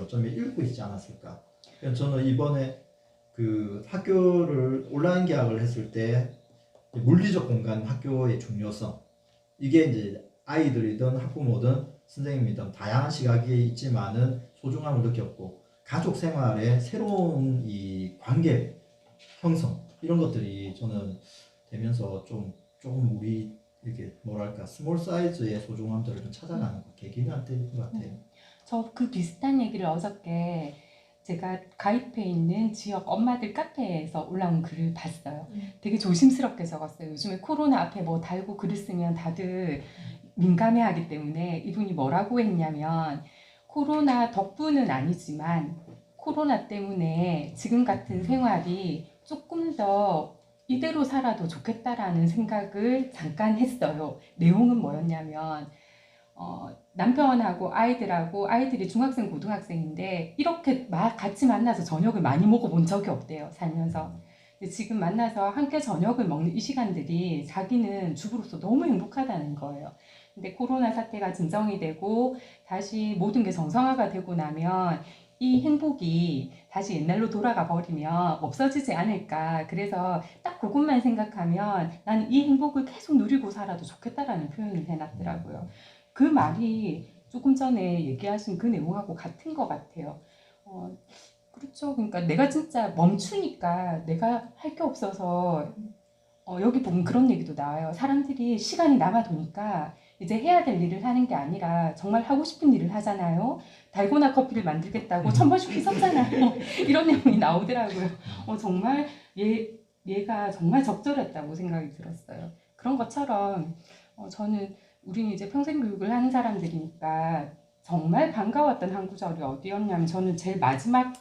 좀 읽고 있지 않았을까. 그래서 저는 이번에 그 학교를 온라인 개학을 했을 때 물리적 공간 학교의 중요성, 이게 이제 아이들이든 학부모든 선생님이든 다양한 시각이 있지만은 소중함을 느꼈고, 가족 생활의 새로운 이 관계 형성, 이런 것들이 저는 되면서 조금 우리 이렇게 뭐랄까 스몰 사이즈의 소중함들을 좀 찾아가는 계기가 된 것 같아요. 저 그 비슷한 얘기를 어저께 제가 가입해 있는 지역 엄마들 카페에서 올라온 글을 봤어요. 되게 조심스럽게 적었어요. 요즘에 코로나 앞에 뭐 달고 글을 쓰면 다들 민감해하기 때문에 이분이 뭐라고 했냐면, 코로나 덕분은 아니지만 코로나 때문에 지금 같은 생활이 조금 더 이대로 살아도 좋겠다라는 생각을 잠깐 했어요. 내용은 뭐였냐면, 남편하고 아이들이 중학생, 고등학생인데 이렇게 같이 만나서 저녁을 많이 먹어본 적이 없대요, 살면서. 근데 지금 만나서 함께 저녁을 먹는 이 시간들이 자기는 주부로서 너무 행복하다는 거예요. 근데 코로나 사태가 진정이 되고 다시 모든 게 정상화가 되고 나면 이 행복이 다시 옛날로 돌아가 버리면 없어지지 않을까. 그래서 딱 그것만 생각하면 나는 이 행복을 계속 누리고 살아도 좋겠다라는 표현을 해놨더라고요. 그 말이 조금 전에 얘기하신 그 내용하고 같은 것 같아요. 그렇죠. 그러니까 내가 진짜 멈추니까 내가 할 게 없어서, 여기 보면 그런 얘기도 나와요. 사람들이 시간이 남아도니까 이제 해야 될 일을 하는 게 아니라 정말 하고 싶은 일을 하잖아요. 달고나 커피를 만들겠다고 1,000번씩 휘었잖아요. 이런 내용이 나오더라고요. 정말 얘가 정말 적절했다고 생각이 들었어요. 그런 것처럼 저는 우리는 이제 평생 교육을 하는 사람들이니까 정말 반가웠던 한 구절이 어디였냐면, 저는 제일 마지막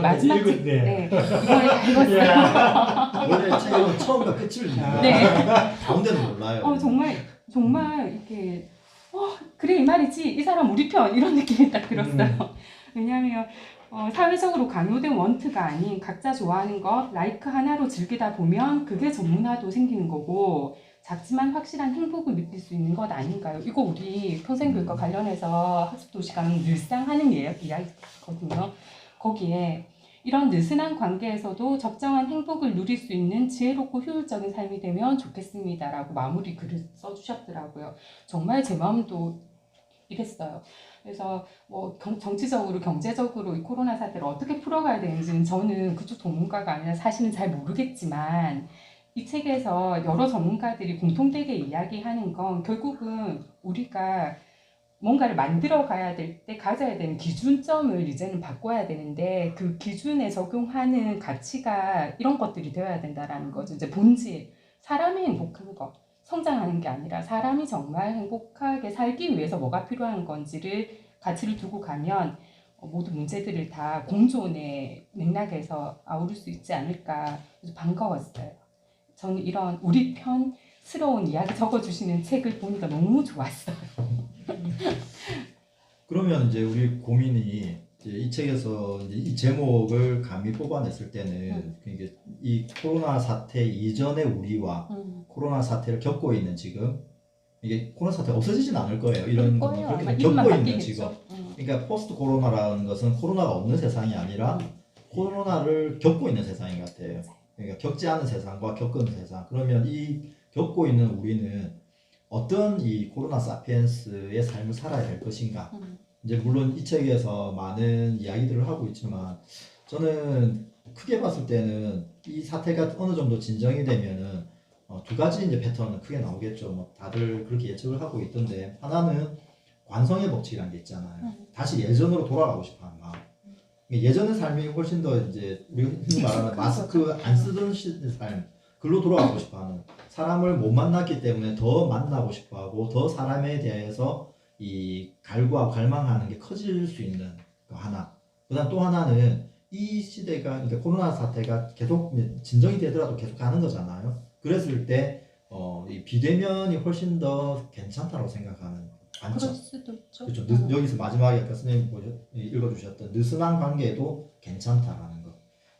마지막 책, 네. 이번에 다 읽었어요. 원래 책은 처음과 끝을 읽는데 네. 가운데는 몰라요. 정말 이렇게 그래 이 말이지, 이 사람 우리 편, 이런 느낌이 딱 들었어요. 왜냐하면 사회적으로 강요된 원트가 아닌 각자 좋아하는 것, 라이크 하나로 즐기다 보면 그게 전문화도 생기는 거고 작지만 확실한 행복을 느낄 수 있는 것 아닌가요? 이거 우리 평생교육과 관련해서 학습도시관 늘상 하는 이야기거든요. 거기에 이런 느슨한 관계에서도 적정한 행복을 누릴 수 있는 지혜롭고 효율적인 삶이 되면 좋겠습니다라고 마무리 글을 써주셨더라고요. 정말 제 마음도 이랬어요. 그래서 뭐 정치적으로 경제적으로 이 코로나 사태를 어떻게 풀어가야 되는지는 저는 그쪽 전문가가 아니라 사실은 잘 모르겠지만, 이 책에서 여러 전문가들이 공통되게 이야기하는 건 결국은 우리가 뭔가를 만들어 가야 될 때 가져야 되는 기준점을 이제는 바꿔야 되는데, 그 기준에 적용하는 가치가 이런 것들이 되어야 된다라는 거죠. 이제 본질, 사람이 행복한 거, 성장하는 게 아니라 사람이 정말 행복하게 살기 위해서 뭐가 필요한 건지를 가치를 두고 가면 모든 문제들을 다 공존의 맥락에서 아우를 수 있지 않을까. 그래서 반가웠어요. 저는 이런 우리 편스러운 이야기 적어주시는 책을 보니까 너무 좋았어요. 그러면 이제 우리 고민이 이제 이 책에서 이제 이 제목을 감히 뽑아냈을 때는 이게 이 코로나 사태 이전의 우리와 코로나 사태를 겪고 있는 지금, 이게 코로나 사태가 없어지진 않을 거예요. 이런 거는 그렇게 겪고 있는 지금. 그러니까 포스트 코로나라는 것은 코로나가 없는 세상이 아니라 코로나를 겪고 있는 세상인 것 같아요. 그러니까 겪지 않은 세상과 겪은 세상. 그러면 이 겪고 있는 우리는 어떤 이 코로나 사피엔스의 삶을 살아야 할 것인가. 이제 물론 이 책에서 많은 이야기들을 하고 있지만, 저는 크게 봤을 때는 이 사태가 어느 정도 진정이 되면은 두 가지 이제 패턴은 크게 나오겠죠. 뭐 다들 그렇게 예측을 하고 있던데, 하나는 관성의 법칙이라는 게 있잖아요. 다시 예전으로 돌아가고 싶어하는 마음. 예전의 삶이 훨씬 더 이제 우리가 흔히 말하는 마스크 안 쓰던 삶, 글로 돌아가고 싶어하는, 사람을 못 만났기 때문에 더 만나고 싶어하고 더 사람에 대해서 이 갈망하는 게 커질 수 있는 거 하나. 그다음 또 하나는 이 시대가, 그러니까 코로나 사태가 계속 진정이 되더라도 계속 가는 거잖아요. 그랬을 때 이 비대면이 훨씬 더 괜찮다고 생각하는 관점. 그럴 수도 있죠. 그렇죠. 여기서 마지막에 아까 선생님 읽어주셨던 느슨한 관계도 괜찮다라는 거.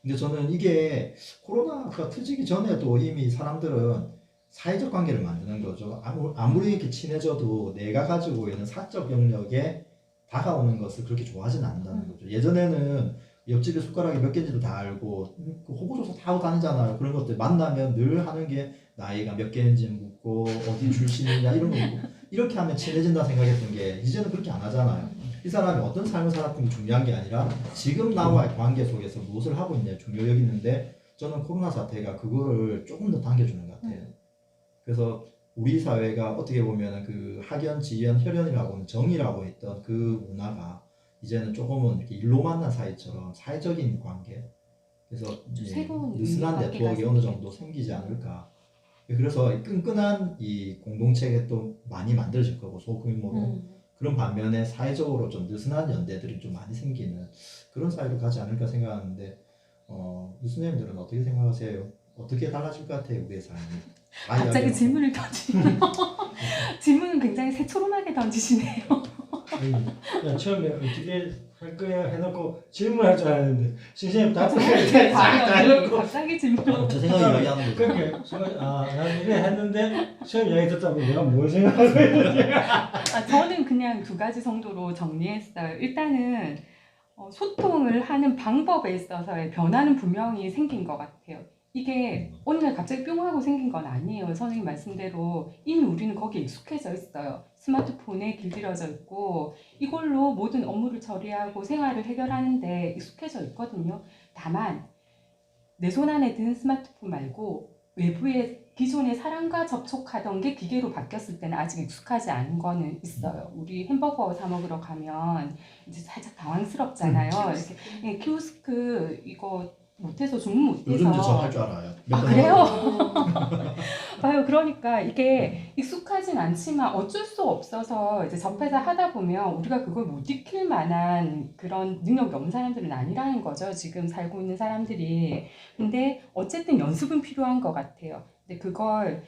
근데 저는 이게 코로나가 터지기 전에도 이미 사람들은 사회적 관계를 만드는 거죠. 아무리 이렇게 친해져도 내가 가지고 있는 사적 영역에 다가오는 것을 그렇게 좋아하지는 않는다는 거죠. 예전에는 옆집에 숟가락이 몇 개인지도 다 알고 그 호구조사 다 하고 다니잖아요. 그런 것들 만나면 늘 하는 게 나이가 몇 개인지 묻고 어디 출신이냐 이런 거 묻고 이렇게 하면 친해진다 생각했던 게 이제는 그렇게 안 하잖아요. 이 사람이 어떤 삶을 살았던 게 중요한 게 아니라 지금 나와의 관계 속에서 무엇을 하고 있냐 중요 여기는데 저는 코로나 사태가 그거를 조금 더 당겨주는 것 같아요. 그래서 우리 사회가 어떻게 보면 그 학연, 지연, 혈연이라고 하는 정이라고 했던 그 문화가 이제는 조금은 이렇게 일로 만난 사이처럼 사회적인 관계 그래서 새로운 느슨한 관계가 네트워크가 어느 생기죠. 정도 생기지 않을까. 그래서 끈끈한 이 공동체가 또 많이 만들어질 거고 소규모로 그런 반면에 사회적으로 좀 느슨한 연대들이 좀 많이 생기는 그런 사회로 가지 않을까 생각하는데 교수님들은 어떻게 생각하세요? 어떻게 달라질 것 같아요 우리의 삶이? 갑자기 질문을 던지네요. 질문은 굉장히 새초롬하게 던지시네요. 그냥 처음에 어떻게 할 거야 해놓고 질문할 줄 알았는데 선생님 답변을 제 싹다 발언이 해놓고 갑자기 질문을 제 생각 이야기하는 거죠. 그러니까 순간 난 이래 했는데 처음 이야기 듣다 보니 내가 뭘 생각하고 있는지 저는 그냥 두 가지 정도로 정리했어요. 일단은 소통을 하는 방법에 있어서의 변화는 분명히 생긴 것 같아요. 이게 어느 날 갑자기 뿅 하고 생긴 건 아니에요. 선생님 말씀대로 이미 우리는 거기에 익숙해져 있어요. 스마트폰에 길들여져 있고 이걸로 모든 업무를 처리하고 생활을 해결하는데 익숙해져 있거든요. 다만 내 손 안에 든 스마트폰 말고 외부의 기존의 사람과 접촉하던 게 기계로 바뀌었을 때는 아직 익숙하지 않은 거는 있어요. 우리 햄버거 사 먹으러 가면 이제 살짝 당황스럽잖아요. 이렇게 키오스크 이거 못해서 주문 못해서. 요즘도 저 할 줄 알아요. 아, 그래요? 봐요. 그러니까 이게 익숙하진 않지만 어쩔 수 없어서 이제 접해서 하다 보면 우리가 그걸 못 익힐 만한 그런 능력이 없는 사람들은 아니라는 거죠. 지금 살고 있는 사람들이. 근데 어쨌든 연습은 필요한 것 같아요. 근데 그걸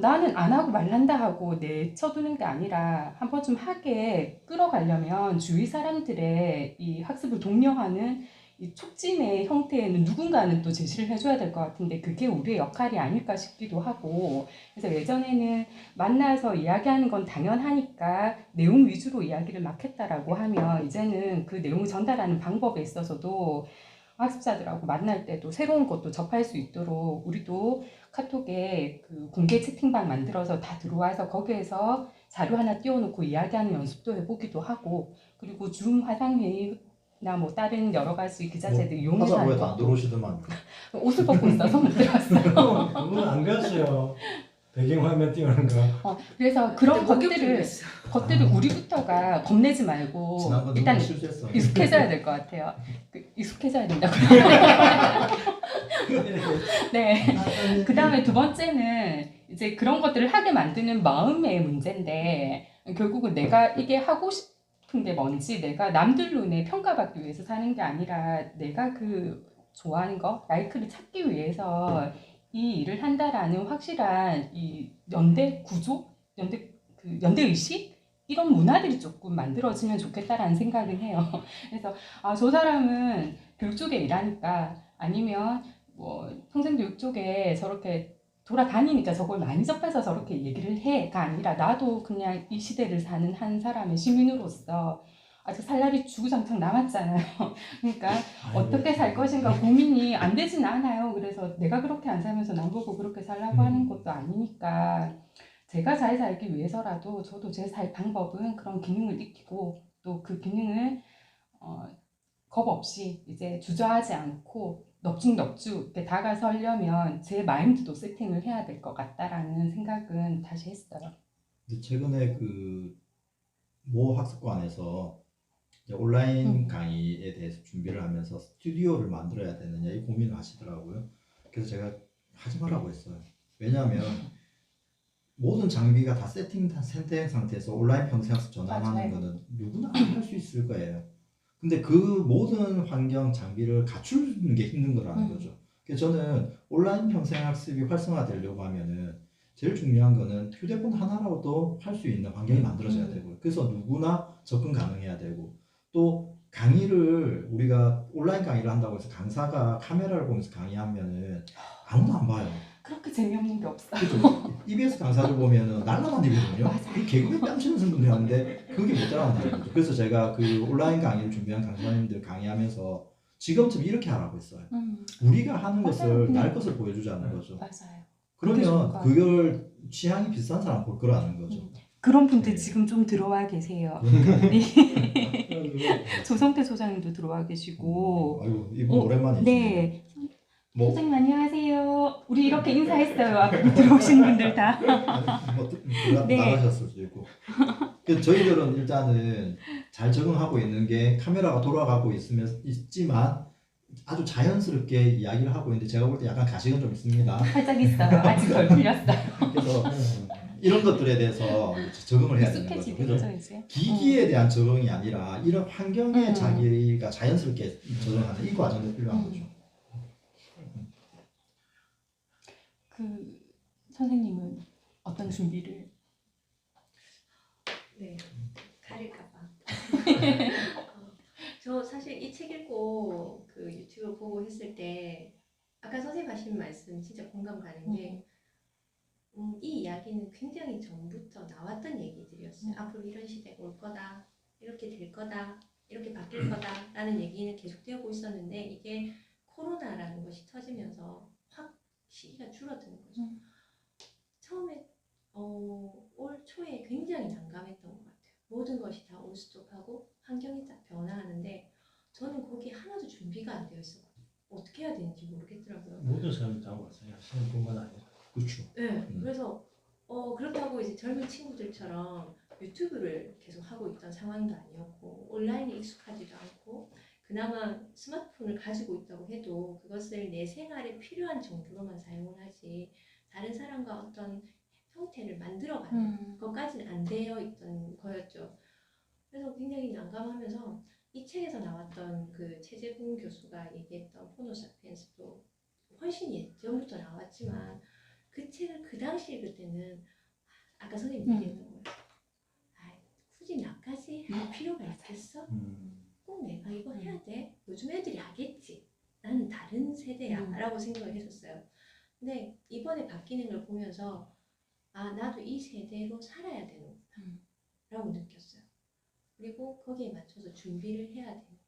나는 안 하고 말란다 하고 내쳐두는 게 아니라 한 번쯤 하게 끌어가려면 주위 사람들의 이 학습을 독려하는 이 촉진의 형태에는 누군가는 또 제시를 해줘야 될 것 같은데 그게 우리의 역할이 아닐까 싶기도 하고 그래서 예전에는 만나서 이야기하는 건 당연하니까 내용 위주로 이야기를 막 했다라고 하면 이제는 그 내용을 전달하는 방법에 있어서도 학습자들하고 만날 때도 새로운 것도 접할 수 있도록 우리도 카톡에 그 공개 채팅방 만들어서 다 들어와서 거기에서 자료 하나 띄워놓고 이야기하는 연습도 해보기도 하고 그리고 줌 화상회의 나 뭐 다른 여러 가지 기자재들 이용해서 하는 하자고 해도 안 것도 들어오시더만. 옷을 벗고 있어서 못 들어왔어요. 그건 안 배웠어요. 배경화면 띄우는 거. 그래서 그런 것들을 우리부터가 겁내지 말고 지난번 일단 누가 실수했어. 익숙해져야 될 것 같아요. 익숙해져야 된다고요. 네. 그 다음에 두 번째는 이제 그런 것들을 하게 만드는 마음의 문제인데 결국은 내가 이게 하고 싶은 게 뭔지 내가 남들 눈에 평가받기 위해서 사는 게 아니라 내가 그 좋아하는 거 라이크를 찾기 위해서 이 일을 한다라는 확실한 이 연대 구조, 연대 의식 이런 문화들이 조금 만들어지면 좋겠다라는 생각은 해요. 그래서 저 사람은 교육 쪽에 일하니까 아니면 뭐 평생교육 쪽에 저렇게 돌아다니니까 저걸 많이 접해서 저렇게 얘기를 해가 아니라 나도 그냥 이 시대를 사는 한 사람의 시민으로서 아직 살 날이 주구장창 남았잖아요. 그러니까 어떻게 살 것인가 고민이 안 되진 않아요. 그래서 내가 그렇게 안 살면서 남보고 그렇게 살라고 하는 것도 아니니까 제가 잘 살기 위해서라도 저도 제 살 방법은 그런 기능을 익히고 또 그 기능을 겁 없이 이제 주저하지 않고 넙죽넙죽 이렇게 다가서려면 제 마인드도 세팅을 해야 될 것 같다라는 생각은 다시 했어요. 최근에 그 모 학습관에서 이제 온라인 강의에 대해서 준비를 하면서 스튜디오를 만들어야 되느냐 이 고민을 하시더라고요. 그래서 제가 하지 말라고 했어요. 왜냐하면 모든 장비가 다 세팅된 상태에서 온라인 평생학습 전환하는 거는 누구나 할 수 있을 거예요. 근데 그 모든 환경 장비를 갖추는 게 힘든 거라는 거죠. 그래서 저는 온라인 평생학습이 활성화되려고 하면은 제일 중요한 거는 휴대폰 하나라도 할 수 있는 환경이 만들어져야 되고 그래서 누구나 접근 가능해야 되고 또 강의를 우리가 온라인 강의를 한다고 해서 강사가 카메라를 보면서 강의하면은 아무도 안 봐요. 그렇게 재미없는 게 없어요. 그렇죠. EBS 강사들 보면은 날라다니거든요. 맞아요. 그 개그맨 땀치는 분들이 하는데 그게 못 따라간다는 거죠. 그래서 제가 그 온라인 강의를 준비한 강사님들 강의하면서 지금쯤 이렇게 하라고 했어요. 우리가 하는 맞아요. 것을 날 것을 보여주자는 거죠. 맞아요. 그러면 좋을 것 그걸 취향이 비슷한 사람 볼 거라는 거죠. 그런 분들 네. 지금 좀 들어와 계세요. 조성태 소장님도 들어와 계시고. 아이고 이분 오랜만이시네. 네. 뭐 소장님 안녕하세요. 우리 이렇게 인사했어요. 앞으로 들어오신 분들 다. 네. 나가셨을 수도 있고. 그래서 저희들은 일단은 잘 적응하고 있는 게 카메라가 돌아가고 있지만 아주 자연스럽게 이야기를 하고 있는데 제가 볼 때 약간 가식은 좀 있습니다. 살짝 있어요. 아직 덜 풀렸어요. 그래서 이런 것들에 대해서 적응을 해야 되는 거죠. 익숙해지겠죠 그래서 이제. 기기에 대한 적응이 아니라 이런 환경에 음. 자기가 자연스럽게 적응하는 이 과정이 필요한 거죠. 그 선생님은 어떤 준비를? 네, 가릴까봐. 저 사실 이 책 읽고 그 유튜브 보고 했을 때 아까 선생님 하신 말씀 진짜 공감 가는 게 이 이야기는 굉장히 전부터 나왔던 얘기들이었어요. 앞으로 이런 시대가 올 거다, 이렇게 될 거다, 이렇게 바뀔 거다라는 얘기는 계속되고 있었는데 이게 코로나라는 것이 터지면서 확 시기가 줄어드는 거죠. 처음에 올 초에 굉장히 난감했던 것 같아요. 모든 것이 다 올스톱하고 환경이 딱 변화하는데 저는 거기에 하나도 준비가 안 되어 있었거든요. 어떻게 해야 되는지 모르겠더라고요. 모든 사람이 다 왔어요. 시험뿐만 아니라. 그렇죠. 네, 그래서 그렇다고 이제 젊은 친구들처럼 유튜브를 계속 하고 있던 상황도 아니었고 온라인에 익숙하지도 않고 그나마 스마트폰을 가지고 있다고 해도 그것을 내 생활에 필요한 정도로만 사용을 하지 다른 사람과 어떤 형태를 만들어가는 것까지는 안 되어 있던 거였죠. 그래서 굉장히 난감하면서 이 책에서 나왔던 그 최재분 교수가 얘기했던 호모사피엔스도 훨씬 예전부터 나왔지만 그 책을 그 당시 읽을 때는 아까 선생님 얘기했던 거예요. 굳이 나까지 할 필요가 있겠어? 꼭 내가 이거 해야 돼? 요즘 애들이 하겠지. 나는 다른 세대야 라고 생각을 했었어요. 근데 이번에 바뀌는 걸 보면서 나도 이 세대로 살아야 되는구나 라고 느꼈어요. 그리고 거기에 맞춰서 준비를 해야 되는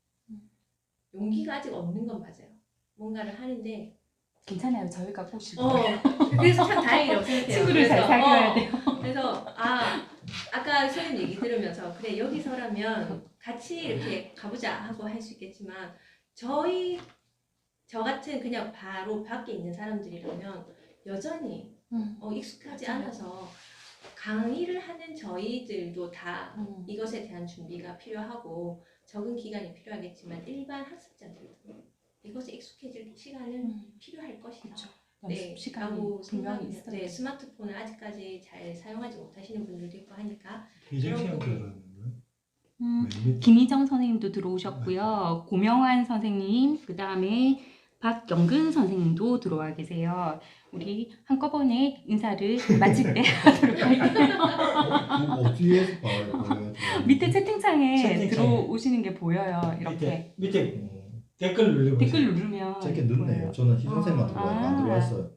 용기가 아직 없는 건 맞아요. 뭔가를 하는데 괜찮아요. 저희가 꼬실 그래서 참 다행이라고 생각해요. 친구를 잘 사귀어야 돼요. 그래서 아까 선생님 얘기 들으면서 그래 여기서라면 같이 이렇게 가보자 하고 할 수 있겠지만 저 같은 그냥 바로 밖에 있는 사람들이라면 여전히 익숙하지 않아서 강의를 하는 저희들도 다 이것에 대한 준비가 필요하고 적응 기간이 필요하겠지만 일반 학습자들도 이것에 익숙해질 시간은 필요할 것이다. 그렇죠. 네, 연습 시간이 라고 분명히 있어요. 네, 스마트폰을 아직까지 잘 사용하지 못하시는 분들도 있고 하니까 희정 그런 시험 부분. 들어갔는데. 김희정 선생님도 들어오셨고요. 고명환 선생님, 그 다음에 박영근 선생님도 들어와 계세요. 우리 한꺼번에 인사를 마칠 때 하도록 할게요. 어디에서 봐요? 밑에 채팅창에 채팅창에. 들어오시는 게 보여요. 이렇게 밑에 댓글 눌러보세요. 댓글 누르면 저렇게 늦네요. 보여요. 저는 희선생만 들어와서 안 들어왔어요.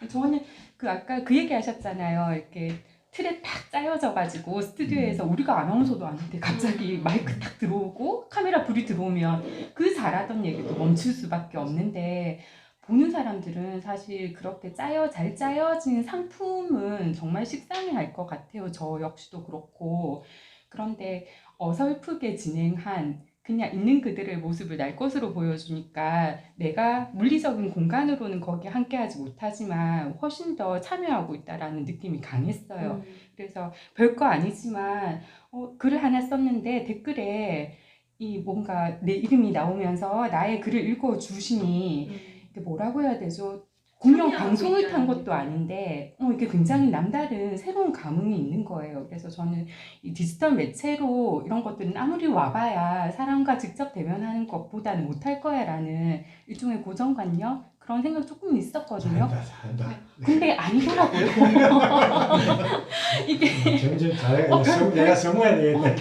저는 아까 그 얘기 하셨잖아요. 이렇게 틀에 딱 짜여져가지고 스튜디오에서 우리가 아나운서도 아닌데 갑자기 마이크 딱 들어오고 카메라 불이 들어오면 그 잘하던 얘기도 멈출 수밖에 없는데 보는 사람들은 사실 그렇게 잘 짜여진 상품은 정말 식상해할 것 같아요. 저 역시도 그렇고. 그런데 어설프게 진행한 그냥 있는 그들의 모습을 날 것으로 보여주니까 내가 물리적인 공간으로는 거기에 함께하지 못하지만 훨씬 더 참여하고 있다라는 느낌이 강했어요. 그래서 별거 아니지만 글을 하나 썼는데 댓글에 이 뭔가 내 이름이 나오면서 나의 글을 읽어주시니 이게 뭐라고 해야 되죠? 공영 참여하고 방송을 탄 있다는 것도 아닌데 이게 굉장히 남다른 새로운 감흥이 있는 거예요. 그래서 저는 이 디지털 매체로 이런 것들은 아무리 와봐야 사람과 직접 대면하는 것보다는 못할 거야 라는 일종의 고정관념? 그런 생각 조금 있었거든요. 잘한다. 근데 아니더라고요. 이게 점점 잘해. 내가 성공해야 되겠다.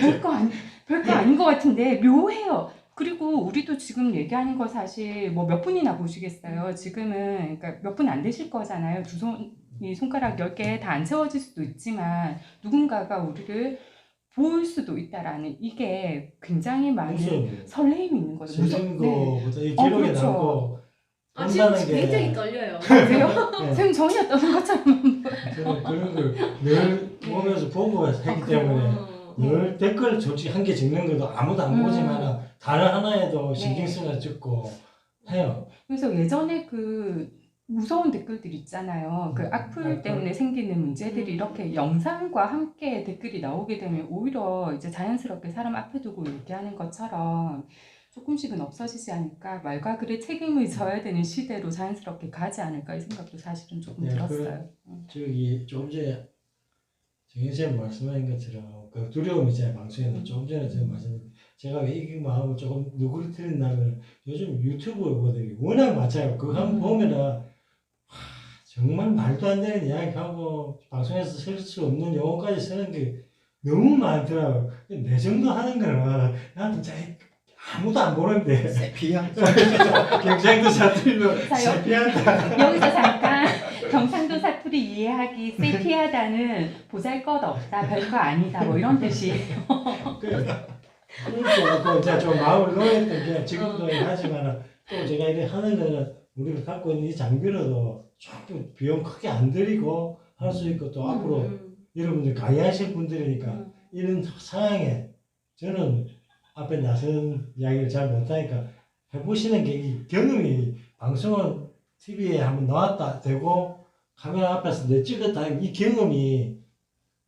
별거 아닌 것 같은데 묘해요. 그리고 우리도 지금 얘기하는 거 사실 뭐 몇 분이나 보시겠어요. 지금은 그러니까 몇 분 안 되실 거잖아요. 이 손가락 10개 다 안 채워질 수도 있지만 누군가가 우리를 볼 수도 있다라는 이게 굉장히 많은 무슨 설레임이 있는 거죠. 쓰는 거보다 이 기록에 그렇죠. 남고 지금 본다는 게 굉장히 떨려요. 그래요? 네, 선생님 전혀 떠는 것처럼 저는 그런 걸 늘 보면서 보고 했기 그래요? 때문에 어. 늘 댓글 솔직히 한 개 적는 것도 아무도 안 보지만 단어 하나에도 신경 네. 쓰나 찍고 해요. 그래서 예전에 그 무서운 댓글들 있잖아요. 그 악플 악플. 때문에 생기는 문제들이 이렇게 영상과 함께 댓글이 나오게 되면 오히려 이제 자연스럽게 사람 앞에 두고 얘기하는 것처럼 조금씩은 없어지지 않을까, 말과 글에 책임을 져야 되는 시대로 자연스럽게 가지 않을까 이 생각도 사실은 조금 네, 들었어요. 저기 조금 전에 정혜쌤 말씀하신 것처럼 그 두려움이 제 방송에서 조금 전에 제가 말씀드린 제가 왜 이 마음을 조금 누그러뜨린다면 요즘 유튜브 보더니 워낙 많잖아요. 그거 한번 보면은 와, 정말 말도 안 되는 이야기하고 방송에서 쓸 수 없는 용어까지 쓰는 게 너무 많더라고요. 내 정도 하는 거는 나는 진짜 아무도 안 보는데 세피야. 경상도 사투리로 자요. 세피하다. 여기서 잠깐 경상도 사투리 이해하기 세피하다는 보잘것없다, 별거 아니다 뭐 이런 뜻이에요. 그렇게 제가 좀 마음을 놓았던 게 지금도 하지만 또 제가 이렇게 하는 거는 우리가 갖고 있는 이 장비로도 조금 비용 크게 안 들이고 할 수 있고 또 앞으로 여러분들 강의하실 분들이니까 이런 상황에 저는 앞에 나선 이야기를 잘 못하니까 해보시는 게 이 경험이 방송은 TV에 한번 나왔다 되고 카메라 앞에서 내 찍었다 이 경험이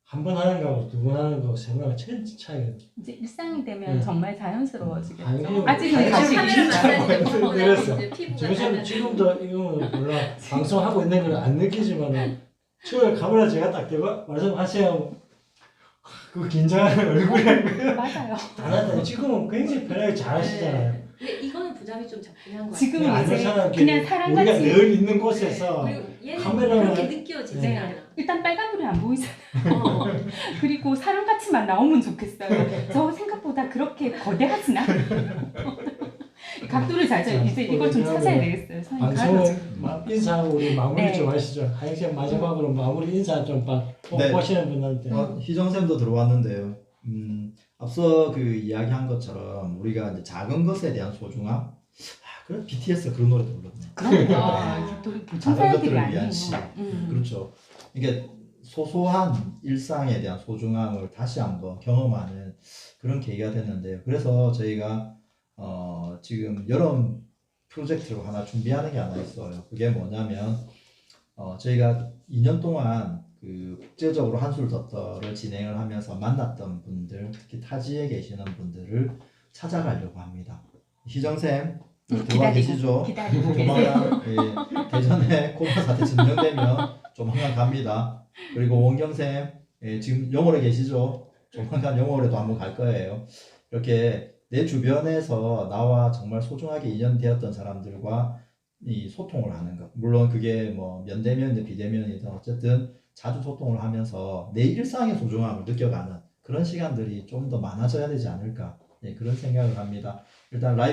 한 번 하는 거하고 두 번 하는 거하고 세 번 하는 거 천지 차이가 이제 일상이 되면 네. 정말 자연스러워지겠죠. 아니요. 아직은 다시 카메라 만나는 거 보고 그랬어. 이제 피부가 지금 달라지고. 지금도 이거는 몰라 방송하고 있는 걸 안 느끼지만 처음에 카메라 제가 딱 대고 말씀하세요 그 긴장하는 얼굴에 맞아요. 달았더니 지금은 굉장히 편하게 잘 하시잖아요. 네. 근데 이거는 부담이 좀 적긴 한 거 같아요. 지금은 아는 이제 사람끼리 그냥 우리가 사람같이 늘 있는 곳에서 그리고 얘는 카메라만- 그렇게 느껴지지 네. 않아. 일단 빨간불이 안 보이잖아요. 어. 그리고 사람같이만 나오면 좋겠어요. 저 생각보다 그렇게 거대하진 않아요. 각도를 잘 잡아요. 이제 이걸 좀 찾아야 되겠어요. 선생님 가서. 방송은 인사하고 우리 마무리 네. 좀 하시죠. 하영쌤 마지막으로 마무리 인사 좀 네. 보시는 분한테. 희정쌤도 들어왔는데요. 앞서 그 이야기한 것처럼 우리가 이제 작은 것에 대한 소중함. 그래 BTS 그런 노래도 불렀네. 그럼요. 또 보통 작은 사람들이 것들을 아니에요. 위한 시. 그렇죠. 이게 소소한 일상에 대한 소중함을 다시 한번 경험하는 그런 계기가 됐는데요. 그래서 저희가 지금 여름 프로젝트로 하나 준비하는 게 하나 있어요. 그게 뭐냐면 저희가 2년 동안 그 국제적으로 한술 더터를 진행을 하면서 만났던 분들, 특히 타지에 계시는 분들을 찾아가려고 합니다. 희정쌤 들어와 계시죠? 기다리고 계세요. 조만간 대전에 코로나 사태 진정되면 조만간 갑니다. 그리고 원경쌤 지금 영월에 계시죠? 조만간 영월에도 한번 갈 거예요. 이렇게 내 주변에서 나와 정말 소중하게 인연되었던 사람들과 이 소통을 하는 것. 물론 그게 뭐 면대면이든 비대면이든 어쨌든 자주 소통을 하면서 내 일상의 소중함을 느껴가는 그런 시간들이 좀 더 많아져야 되지 않을까. 그런 생각을 합니다. 일단 라이브